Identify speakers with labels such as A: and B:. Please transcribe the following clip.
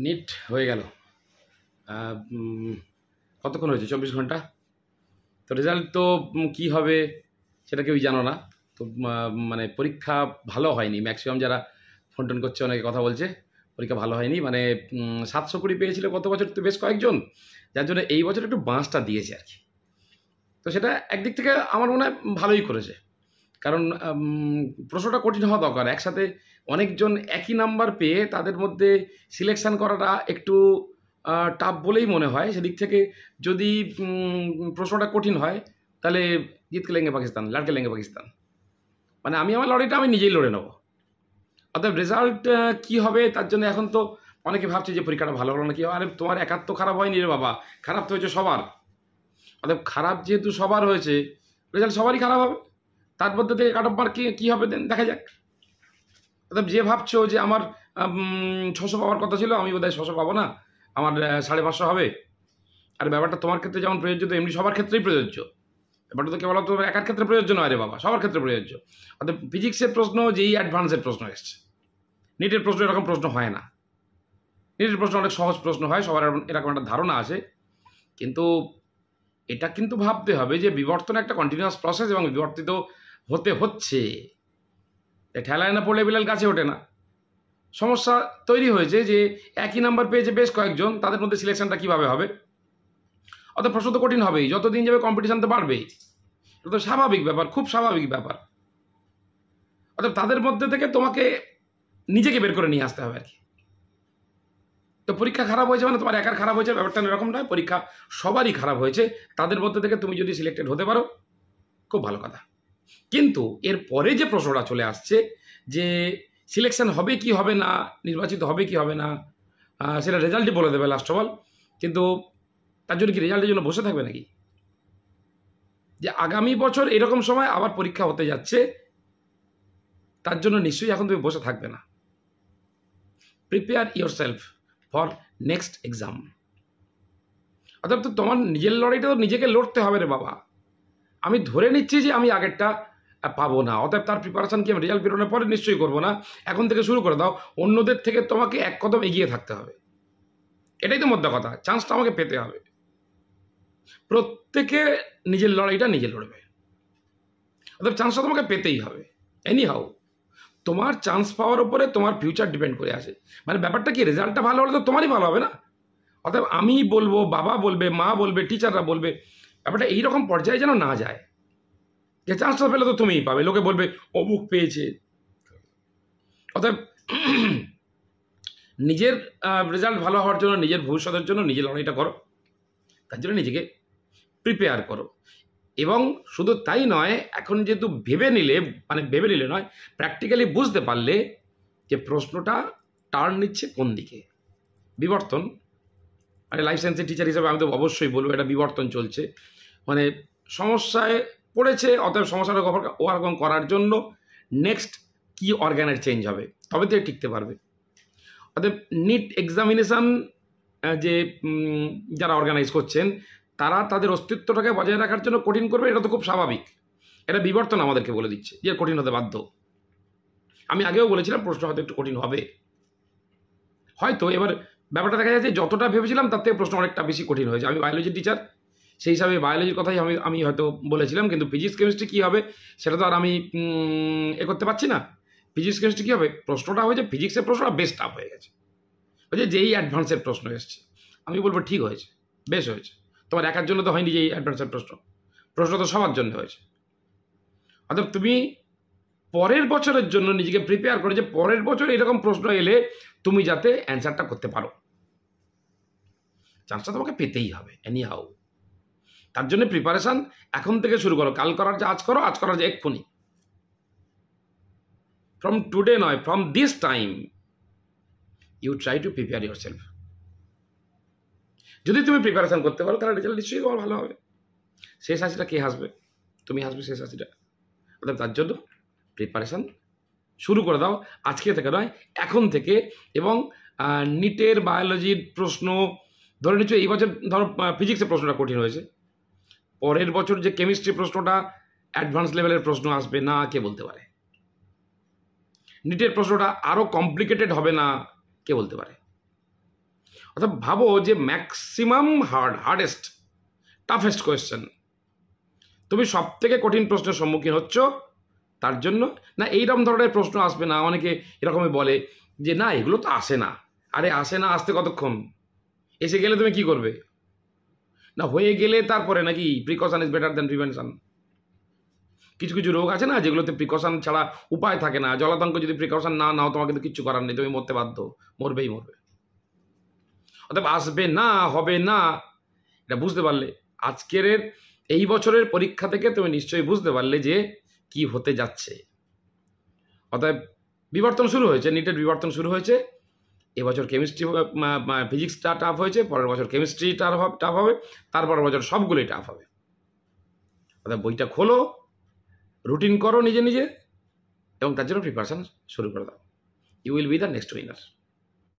A: NEET হয়ে গেল, কতক্ষণ হয়েছে? 24 ঘন্টা। তো রেজাল্ট তো কী হবে সেটা কেউই জানো না। তো মানে পরীক্ষা ভালো হয়নি। ম্যাক্সিমাম যারা ফোন টোন করছে অনেকে কথা বলছে পরীক্ষা ভালো হয়নি। মানে 720 পেয়েছিল গত বছর তো বেশ কয়েকজন, যার জন্য এই বছর একটু বাঁশটা দিয়েছে আর কি। তো সেটা একদিক থেকে আমার মনে হয় ভালোই করেছে, কারণ প্রশ্নটা কঠিন হওয়া দরকার। একসাথে অনেকজন একই নাম্বার পেয়ে তাদের মধ্যে সিলেকশান করাটা একটু টাফ বলেই মনে হয়। সেদিক থেকে যদি প্রশ্নটা কঠিন হয় তাহলে জিতকে লেঙ্গে পাকিস্তান, লাড়কে লেঙ্গে পাকিস্তান। মানে আমি আমার লড়াইটা আমি নিজেই লড়ে নেবো। অর্থাৎ রেজাল্ট কী হবে তার জন্য এখন তো অনেকে ভাবছে যে পরীক্ষাটা ভালো হলো না, কি আরে তোমার একার তো খারাপ হয়নি রে বাবা, খারাপ তো হয়েছে সবার। অর্থাৎ খারাপ যেহেতু সবার হয়েছে, রেজাল্ট সবারই খারাপ হবে। তার মধ্যে থেকে কাট অফ মার্ক কী হবে দেখা যাক। অর্থাৎ যে ভাবছো যে আমার 600 পাওয়ার কথা ছিল, আমি বোধহয় 600 পাবো না, আমার 550 হবে। আর ব্যাপারটা তোমার ক্ষেত্রে যেমন প্রযোজ্য, তো এমনি সবার ক্ষেত্রেই প্রযোজ্য। ব্যাপারটা তো কেবল তোমার একার ক্ষেত্রে প্রযোজ্য নয় রে বাবা, সবার ক্ষেত্রে প্রযোজ্য। অর্থাৎ ফিজিক্সের প্রশ্ন যেই অ্যাডভান্সের প্রশ্ন এসছে, নিটের প্রশ্ন এরকম প্রশ্ন হয় না। নিটের প্রশ্ন অনেক সহজ প্রশ্ন হয়, সবার এরকম একটা ধারণা আছে। কিন্তু এটা কিন্তু ভাবতে হবে যে বিবর্তন একটা কন্টিনিউয়াস প্রসেস এবং বিবর্তিত হতে হচ্ছে। ঠেলায় না পড়লে বিড়াল গাছে ওঠে না। সমস্যা তৈরি হয়েছে যে একই নাম্বার পেয়েছে বেশ কয়েকজন, তাদের মধ্যে সিলেকশনটা কীভাবে হবে? অর্থাৎ প্রশ্ন তো কঠিন হবেই, যতদিন যাবে কম্পিটিশান তো বাড়বেই। এটা তো স্বাভাবিক ব্যাপার, খুব স্বাভাবিক ব্যাপার। অর্থাৎ তাদের মধ্যে থেকে তোমাকে নিজেকে বের করে নিয়ে আসতে হবে আর কি। তো পরীক্ষা খারাপ হয়েছে মানে তোমার একার খারাপ হয়েছে ব্যাপারটা এরকম নয়, পরীক্ষা সবারই খারাপ হয়েছে। তাদের মধ্যে থেকে তুমি যদি সিলেক্টেড হতে পারো খুব ভালো কথা। কিন্তু এর পরে যে প্রশ্নটা চলে আসছে যে সিলেকশন হবে কি হবে না, নির্বাচিত হবে কি হবে না, সেটা রেজাল্টই বলে দেবে লাস্ট অফ অল। কিন্তু তার জন্য কি রেজাল্টের জন্য বসে থাকবে নাকি? যে আগামী বছর এরকম সময় আবার পরীক্ষা হতে যাচ্ছে, তার জন্য নিশ্চয়ই এখন তুমি বসে থাকবে না। Prepare your self for next exam. অর্থাৎ তো তোমার নিজের লড়াইটা তো নিজেকে লড়তে হবে রে বাবা। আমি ধরে নিচ্ছি যে আমি আগেরটা পাবো না, অতএব তার প্রিপারেশান কি আমি রেজাল্ট বেরোনোর পরে নিশ্চয়ই করবো না, এখন থেকে শুরু করে দাও। অন্যদের থেকে তোমাকে এক কদম এগিয়ে থাকতে হবে, এটাই তো মোদ্দা কথা। চান্সটা আমাকে পেতে হবে। প্রত্যেকে নিজের লড়াইটা নিজে লড়বে, অতএব চান্সটা তোমাকে পেতেই হবে এনি হাউ। তোমার চান্স পাওয়ার উপরে তোমার ফিউচার ডিপেন্ড করে আছে। মানে ব্যাপারটা কি, রেজাল্টটা ভালো হলে তো তোমারই ভালো হবে না? অতএব আমি বলবো, বাবা বলবে, মা বলবে, টিচাররা বলবে, ব্যাপারটা এইরকম পর্যায়ে যেন না যায় যে চান্সটা পেলে তো তুমিই পাবে, লোকে বলবে অমুক পেয়েছে। অতএব নিজের রেজাল্ট ভালো হওয়ার জন্য, নিজের ভবিষ্যতের জন্য নিজের লড়াইটা করো, তার জন্য নিজেকে প্রিপেয়ার করো। এবং শুধু তাই নয়, এখন যেহেতু ভেবে নিলে নয়, প্র্যাকটিক্যালি বুঝতে পারলে যে প্রশ্নটা টার্ন নিচ্ছে কোন দিকে। বিবর্তন, মানে লাইফ সায়েন্সের টিচার হিসেবে আমি তো অবশ্যই বলবো এটা বিবর্তন চলছে। মানে সমস্যায় পড়েছে, অতএব সমস্যাটা ওভারকাম করার জন্য নেক্সট কি অর্গানের চেঞ্জ হবে, তবে তো টিকতে পারবে। অতএব নিট এক্সামিনেশান যে যারা অর্গানাইজ করছেন, তারা তাদের অস্তিত্বটাকে বজায় রাখার জন্য কঠিন করবে, এটা তো খুব স্বাভাবিক। এটা বিবর্তন আমাদেরকে বলে দিচ্ছে যে কঠিন হতে বাধ্য। আমি আগেও বলেছিলাম প্রশ্ন হয়তো একটু কঠিন হবে, হয়তো। এবার ব্যাপারটা দেখা যাচ্ছে যতটা ভেবেছিলাম তার থেকে প্রশ্ন অনেকটা বেশি কঠিন হয়েছে। আমি বায়োলজির টিচার, সেই হিসাবে বায়োলজির কথাই আমি হয়তো বলেছিলাম, কিন্তু ফিজিক্স কেমিস্ট্রি কী হবে সেটা তো আর আমি করতে পারছি না। ফিজিক্স কেমিস্ট্রি কী হবে, প্রশ্নটা হয়েছে ফিজিক্সের প্রশ্নটা বেশ টাফ হয়ে গেছে, বলছে যেই অ্যাডভান্সের প্রশ্ন এসছে। আমি বলবো ঠিক হয়েছে, বেশ হয়েছে। তোমার একার জন্য তো হয়নি যে এই অ্যাডভান্সের প্রশ্ন তো সবার জন্য হয়েছে। অর্থাৎ তুমি পরের বছরের জন্য নিজেকে প্রিপেয়ার করে যে পরের বছর এরকম প্রশ্ন এলে তুমি যাতে অ্যান্সারটা করতে পারো, চান্সটা তোমাকে পেতেই হবে এনি হাউ। তার জন্য প্রিপারেশান এখন থেকে শুরু করো। কাল করার যে আজ করো, আজ করার যে এক্ষুনি, ফ্রম টুডে নয়, from this time you try to prepare yourself. যদি তুমি প্রিপারেশান করতে পারো তাহলে রেজাল্ট নিশ্চয়ই তোমার ভালো হবে। শেষ হাসিটা কে হাসবে? তুমি হাসবে শেষ হাসিটা। অর্থাৎ তার জন্য প্রিপারেশান শুরু করে দাও আজকে থেকে নয়, এখন থেকে। এবং নিটের বায়োলজির প্রশ্ন ধরে নিচ্ছ এই বছর, ধরো ফিজিক্সের প্রশ্নটা কঠিন হয়েছে, পরের বছর যে কেমিস্ট্রি প্রশ্নটা অ্যাডভান্স লেভেলের প্রশ্ন আসবে না কে বলতে পারে। নিটের প্রশ্নটা আরও কমপ্লিকেটেড হবে না কে বলতে পারে। অর্থাৎ ভাবো যে ম্যাক্সিমাম হার্ডেস্ট টাফেস্ট কোয়েশ্চেন, তুমি সব থেকে কঠিন প্রশ্নের সম্মুখীন হচ্ছ, তার জন্য না এইরকম ধরনের প্রশ্ন আসবে না। অনেকে এরকমই বলে যে না এগুলো তো আসে না। আরে আসে না, আসতে কতক্ষণ, এসে গেলে তুমি কি করবে? না হয়ে গেলে তারপরে নাকি precaution is better than prevention. কিছু কিছু রোগ আছে না যেগুলোতে প্রিকশন ছাড়া উপায় থাকে না। জলাতঙ্ক যদি প্রিকশন না নাও তোমাকে কিন্তু কিচ্ছু করার নেই, তুমি মরতে বাধ্য, মরবেই মরবে। অতএব আসবে না, হবে না, এটা বুঝতে পারলে আজকের এই বছরের পরীক্ষা থেকে তুমি নিশ্চয়ই বুঝতে পারলে যে কি হতে যাচ্ছে। অতএব বিবর্তন শুরু হয়েছে, নিটের বিবর্তন শুরু হয়েছে। এবছর কেমিস্ট্রি ফিজিক্সটা টাফ হয়েছে, পরের বছর কেমিস্ট্রি টাফ হবে, তারপর বছর সবগুলোই টাফ হবে। অর্থাৎ বইটা খোলো, রুটিন করো নিজে নিজে, এবং তার জন্য প্রিপারেশন শুরু করে দাও। You will be the next winner.